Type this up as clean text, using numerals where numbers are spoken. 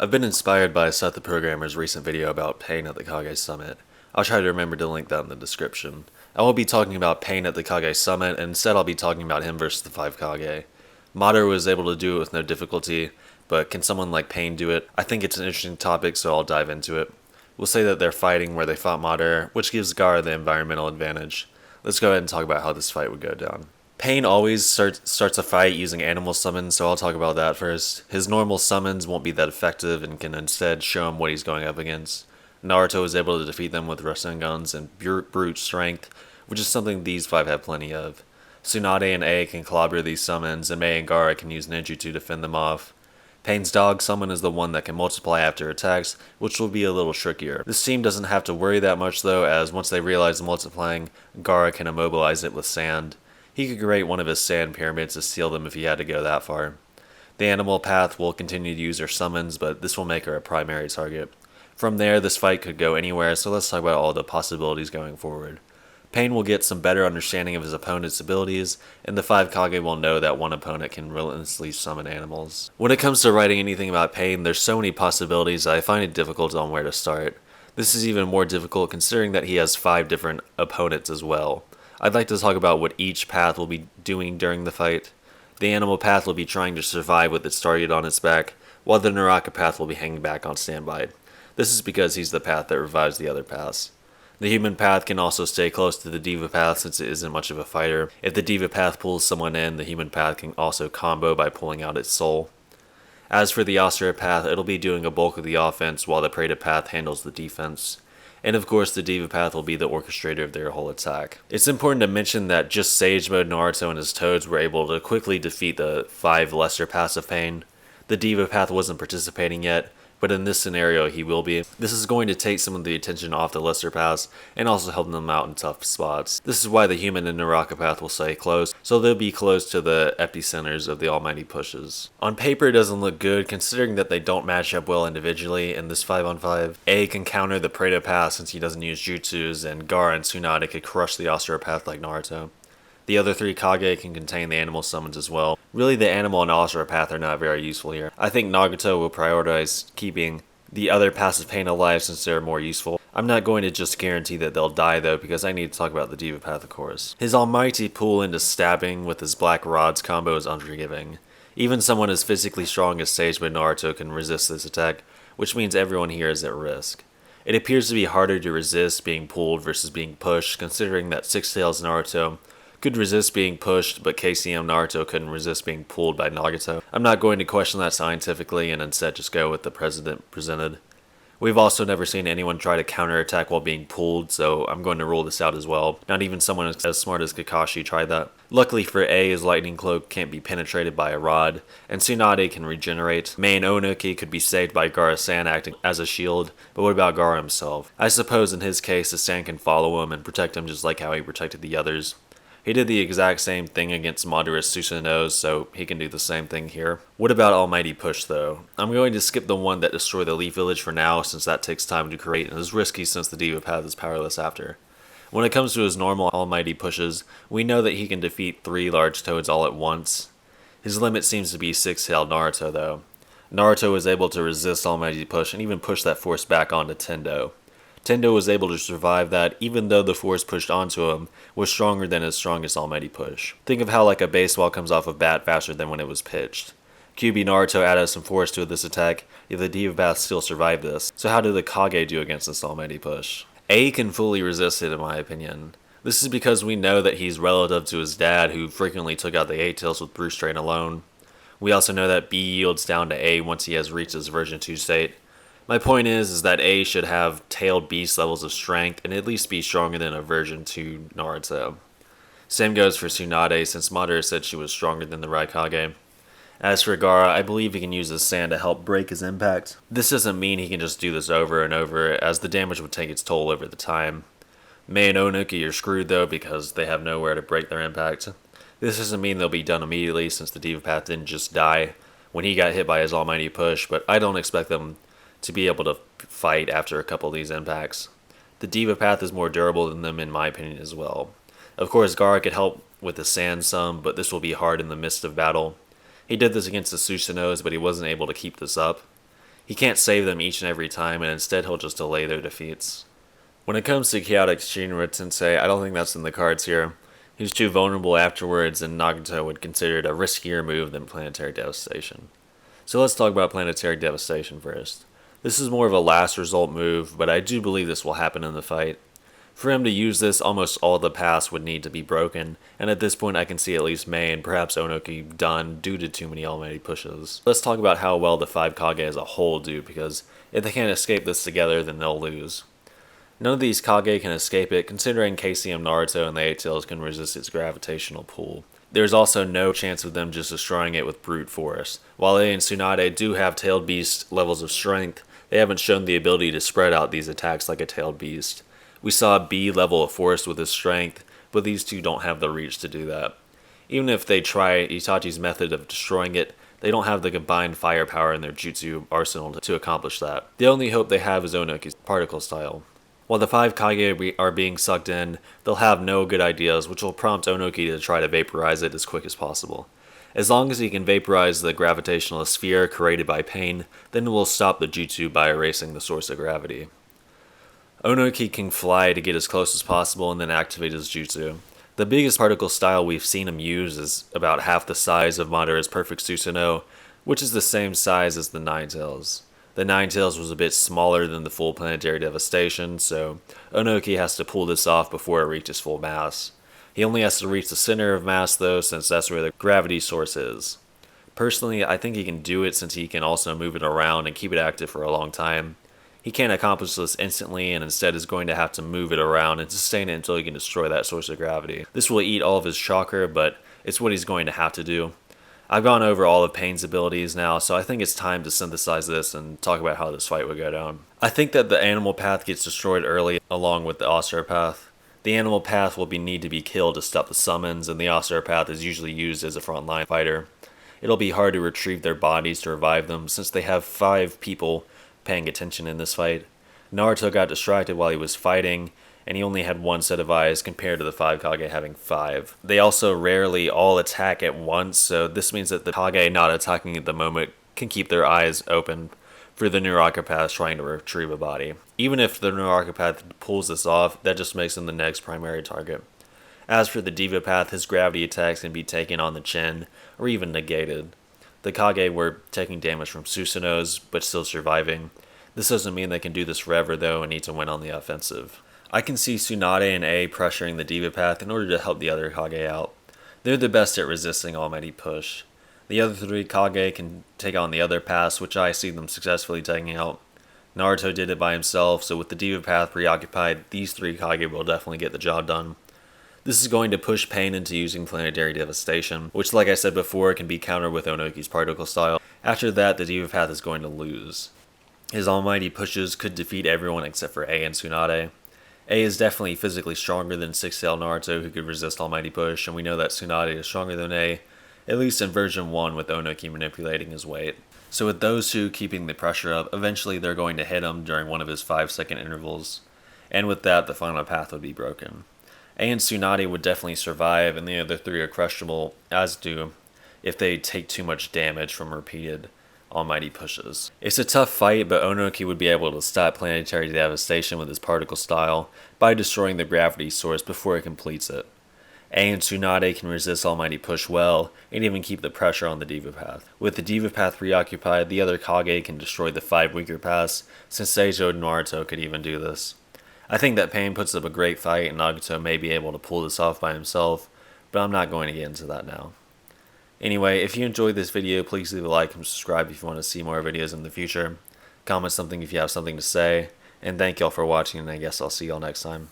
I've been inspired by Seth the Programmer's recent video about Pain at the Kage Summit. I'll try to remember to link that in the description. I won't be talking about Pain at the Kage Summit, and instead I'll be talking about him versus the 5 Kage. Madara was able to do it with no difficulty, but can someone like Pain do it? I think it's an interesting topic, so I'll dive into it. We'll say that they're fighting where they fought Madara, which gives Gaara the environmental advantage. Let's go ahead and talk about how this fight would go down. Pain always starts a fight using animal summons, so I'll talk about that first. His normal summons won't be that effective and can instead show him what he's going up against. Naruto is able to defeat them with Rasengan's and brute strength, which is something these 5 have plenty of. Tsunade and A can clobber these summons, and Mei and Gaara can use ninja to defend them off. Pain's dog summon is the one that can multiply after attacks, which will be a little trickier. This team doesn't have to worry that much though, as once they realize the multiplying, Gaara can immobilize it with sand. He could create one of his sand pyramids to seal them if he had to go that far. The animal path will continue to use her summons, but this will make her a primary target. From there, this fight could go anywhere, so let's talk about all the possibilities going forward. Pain will get some better understanding of his opponent's abilities, and the 5 Kage will know that one opponent can relentlessly summon animals. When it comes to writing anything about Pain, there's so many possibilities that I find it difficult on where to start. This is even more difficult considering that he has 5 different opponents as well. I'd like to talk about what each path will be doing during the fight. The animal path will be trying to survive with its target on its back, while the Naraka path will be hanging back on standby. This is because he's the path that revives the other paths. The human path can also stay close to the Diva path since it isn't much of a fighter. If the Diva path pulls someone in, the human path can also combo by pulling out its soul. As for the Asura path, it'll be doing a bulk of the offense while the Preta path handles the defense. And of course, the Diva path will be the orchestrator of their whole attack. It's important to mention that just Sage Mode Naruto and his Toads were able to quickly defeat the 5 lesser paths of Pain. The Diva path wasn't participating yet, but in this scenario he will be. This is going to take some of the attention off the lesser paths and also help them out in tough spots. This is why the human and Naraka path will stay close, so they'll be close to the epicenters of the almighty pushes. On paper it doesn't look good considering that they don't match up well individually in this 5-on-5. A can counter the Preta path since he doesn't use jutsus, and Gaara and Tsunade could crush the Asura path like Naruto. The other 3 Kage can contain the animal summons as well. Really, the animal and Asura path are not very useful here. I think Nagato will prioritize keeping the other paths of Pain alive since they're more useful. I'm not going to just guarantee that they'll die though, because I need to talk about the Diva path of course. His almighty pull into stabbing with his black rods combo is unforgiving. Even someone as physically strong as Sage Mode Naruto can resist this attack, which means everyone here is at risk. It appears to be harder to resist being pulled versus being pushed, considering that Six Tails Naruto could resist being pushed, but KCM Naruto couldn't resist being pulled by Nagato. I'm not going to question that scientifically and instead just go with the precedent presented. We've also never seen anyone try to counterattack while being pulled, so I'm going to rule this out as well. Not even someone as smart as Kakashi tried that. Luckily for A, his lightning cloak can't be penetrated by a rod, and Tsunade can regenerate. Mei and Onuki could be saved by Gaara's sand acting as a shield, but what about Gaara himself? I suppose in his case the sand can follow him and protect him just like how he protected the others. He did the exact same thing against Madara's Susanoo, so he can do the same thing here. What about Almighty Push though? I'm going to skip the one that destroyed the Leaf Village for now since that takes time to create and is risky since the Diva path is powerless after. When it comes to his normal Almighty Pushes, we know that he can defeat 3 large toads all at once. His limit seems to be 6-tailed Naruto though. Naruto was able to resist Almighty Push and even push that force back onto Tendo. Tendo was able to survive that even though the force pushed onto him was stronger than his strongest almighty push. Think of how like a baseball comes off a bat faster than when it was pitched. QB Naruto added some force to this attack, yet the Diva path still survived this. So how did the Kage do against this almighty push? A can fully resist it in my opinion. This is because we know that he's relative to his dad who frequently took out the 8 tails with brute strain alone. We also know that B yields down to A once he has reached his version 2 state. My point is that A should have tailed beast levels of strength and at least be stronger than a version 2 Naruto. Same goes for Tsunade since Madara said she was stronger than the Raikage. As for Gaara, I believe he can use his sand to help break his impact. This doesn't mean he can just do this over and over as the damage would take its toll over the time. Mei and Onuki are screwed though because they have nowhere to break their impact. This doesn't mean they'll be done immediately since the Diva path didn't just die when he got hit by his almighty push, but I don't expect them to be able to fight after a couple of these impacts. The Diva path is more durable than them in my opinion as well. Of course Gaara could help with the sand some, but this will be hard in the midst of battle. He did this against the Susanos, but he wasn't able to keep this up. He can't save them each and every time, and instead he'll just delay their defeats. When it comes to chaotic Shinra Tensei, I don't think that's in the cards here. He's too vulnerable afterwards, and Nagato would consider it a riskier move than Planetary Devastation. So let's talk about Planetary Devastation first. This is more of a last result move, but I do believe this will happen in the fight. For him to use this, almost all the paths would need to be broken, and at this point I can see at least Mei and perhaps Onoki done due to too many almighty pushes. Let's talk about how well the 5 Kage as a whole do, because if they can't escape this together, then they'll lose. None of these Kage can escape it, considering KCM Naruto and the 8 Tails can resist its gravitational pull. There's also no chance of them just destroying it with brute force. While A and Tsunade do have tailed beast levels of strength, they haven't shown the ability to spread out these attacks like a tailed beast. We saw B level of force with his strength, but these two don't have the reach to do that. Even if they try Itachi's method of destroying it, they don't have the combined firepower in their jutsu arsenal to accomplish that. The only hope they have is Onoki's particle style. While the 5 Kage are being sucked in, they'll have no good ideas, which will prompt Onoki to try to vaporize it as quick as possible. As long as he can vaporize the gravitational sphere created by pain, then it will stop the jutsu by erasing the source of gravity. Onoki can fly to get as close as possible and then activate his jutsu. The biggest particle style we've seen him use is about half the size of Madara's perfect Susanoo, which is the same size as the Nine Tails. The Nine Tails was a bit smaller than the full Planetary Devastation, so Onoki has to pull this off before it reaches full mass. He only has to reach the center of mass though, since that's where the gravity source is. Personally, I think he can do it since he can also move it around and keep it active for a long time. He can't accomplish this instantly and instead is going to have to move it around and sustain it until he can destroy that source of gravity. This will eat all of his chakra, but it's what he's going to have to do. I've gone over all of Pain's abilities now, so I think it's time to synthesize this and talk about how this fight would go down. I think that the animal path gets destroyed early along with the osteopath. The animal path will need to be killed to stop the summons, and the osteopath is usually used as a frontline fighter. It'll be hard to retrieve their bodies to revive them since they have 5 people paying attention in this fight. Naruto got distracted while he was fighting, and he only had 1 set of eyes compared to the 5 Kage having 5. They also rarely all attack at once, so this means that the Kage not attacking at the moment can keep their eyes open for the Neurocopath trying to retrieve a body. Even if the Neurocopath pulls this off, that just makes him the next primary target. As for the Divapath, his gravity attacks can be taken on the chin, or even negated. The Kage were taking damage from Susanoo's, but still surviving. This doesn't mean they can do this forever though and need to win on the offensive. I can see Tsunade and A pressuring the Divapath in order to help the other Kage out. They're the best at resisting Almighty Push. The other 3 Kage can take on the other paths, which I see them successfully taking out. Naruto did it by himself, so with the Divapath preoccupied, these 3 Kage will definitely get the job done. This is going to push Pain into using Planetary Devastation, which like I said before can be countered with Onoki's particle style. After that, the Divapath is going to lose. His Almighty Pushes could defeat everyone except for A and Tsunade. A is definitely physically stronger than 6-tail Naruto, who could resist Almighty Push, and we know that Tsunade is stronger than A, at least in version 1 with Onoki manipulating his weight. So with those 2 keeping the pressure up, eventually they're going to hit him during one of his 5-second intervals, and with that the final path would be broken. A and Tsunade would definitely survive, and the other 3 are crushable, as do if they take too much damage from repeated Almighty Pushes. It's a tough fight, but Onoki would be able to stop Planetary Devastation with his particle style by destroying the gravity source before it completes it. A and Tsunade can resist Almighty Push well, and even keep the pressure on the Divapath. With the Divapath preoccupied, the other Kage can destroy the 5 weaker paths, since Seijo and Naruto could even do this. I think that Pain puts up a great fight, and Nagato may be able to pull this off by himself, but I'm not going to get into that now. Anyway, if you enjoyed this video, please leave a like and subscribe if you want to see more videos in the future. Comment something if you have something to say, and thank y'all for watching, and I guess I'll see y'all next time.